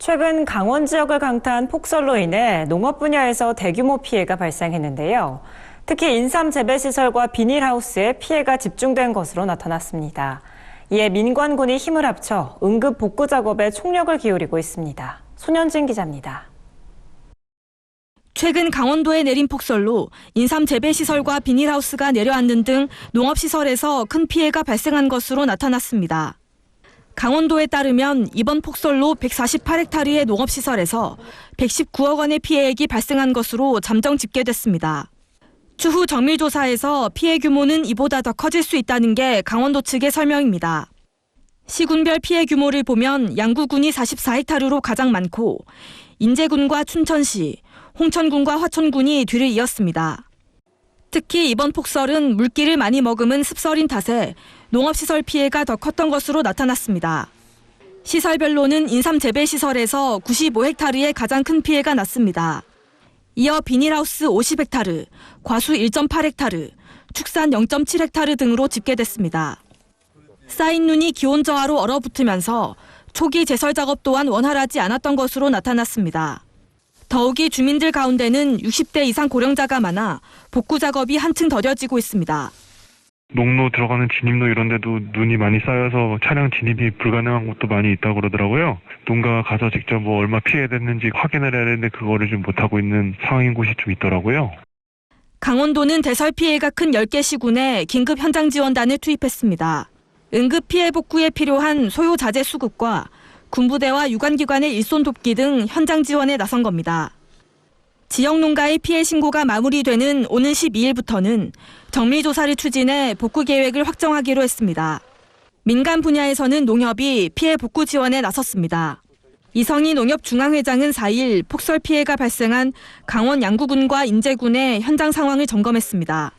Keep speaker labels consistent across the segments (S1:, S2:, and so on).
S1: 최근 강원 지역을 강타한 폭설로 인해 농업 분야에서 대규모 피해가 발생했는데요. 특히 인삼 재배시설과 비닐하우스에 피해가 집중된 것으로 나타났습니다. 이에 민관군이 힘을 합쳐 응급 복구 작업에 총력을 기울이고 있습니다. 손현진 기자입니다.
S2: 최근 강원도에 내린 폭설로 인삼 재배시설과 비닐하우스가 내려앉는 등 농업시설에서 큰 피해가 발생한 것으로 나타났습니다. 강원도에 따르면 이번 폭설로 148헥타르의 농업시설에서 119억 원의 피해액이 발생한 것으로 잠정 집계됐습니다. 추후 정밀조사에서 피해 규모는 이보다 더 커질 수 있다는 게 강원도 측의 설명입니다. 시군별 피해 규모를 보면 양구군이 44헥타르로 가장 많고 인제군과 춘천시, 홍천군과 화천군이 뒤를 이었습니다. 특히 이번 폭설은 물기를 많이 머금은 습설인 탓에 농업시설 피해가 더 컸던 것으로 나타났습니다. 시설별로는 인삼 재배시설에서 95헥타르의 가장 큰 피해가 났습니다. 이어 비닐하우스 50헥타르, 과수 1.8헥타르, 축산 0.7헥타르 등으로 집계됐습니다. 쌓인 눈이 기온 저하로 얼어붙으면서 초기 제설 작업 또한 원활하지 않았던 것으로 나타났습니다. 더욱이 주민들 가운데는 60대 이상 고령자가 많아 복구 작업이 한층 더뎌지고 있습니다.
S3: 농로 들어가는 진입로 이런 데도 눈이 많이 쌓여서 차량 진입이 불가능한 곳도 많이 있다고 그러더라고요. 농가 가서 직접 얼마 피해됐는지 확인을 해야 되는데 그거를 좀 못하고 있는 상황인 곳이 좀 있더라고요.
S2: 강원도는 대설 피해가 큰 10개 시군에 긴급 현장 지원단을 투입했습니다. 응급 피해 복구에 필요한 소요 자재 수급과 군부대와 유관기관의 일손 돕기 등 현장 지원에 나선 겁니다. 지역 농가의 피해 신고가 마무리되는 오는 12일부터는 정밀조사를 추진해 복구 계획을 확정하기로 했습니다. 민간 분야에서는 농협이 피해 복구 지원에 나섰습니다. 이성희 농협중앙회장은 4일 폭설 피해가 발생한 강원 양구군과 인제군의 현장 상황을 점검했습니다.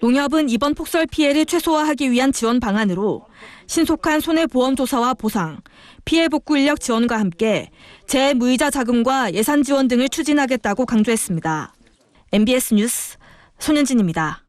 S2: 농협은 이번 폭설 피해를 최소화하기 위한 지원 방안으로 신속한 손해보험 조사와 보상, 피해 복구 인력 지원과 함께 재무이자 자금과 예산 지원 등을 추진하겠다고 강조했습니다. MBS 뉴스 손현진입니다.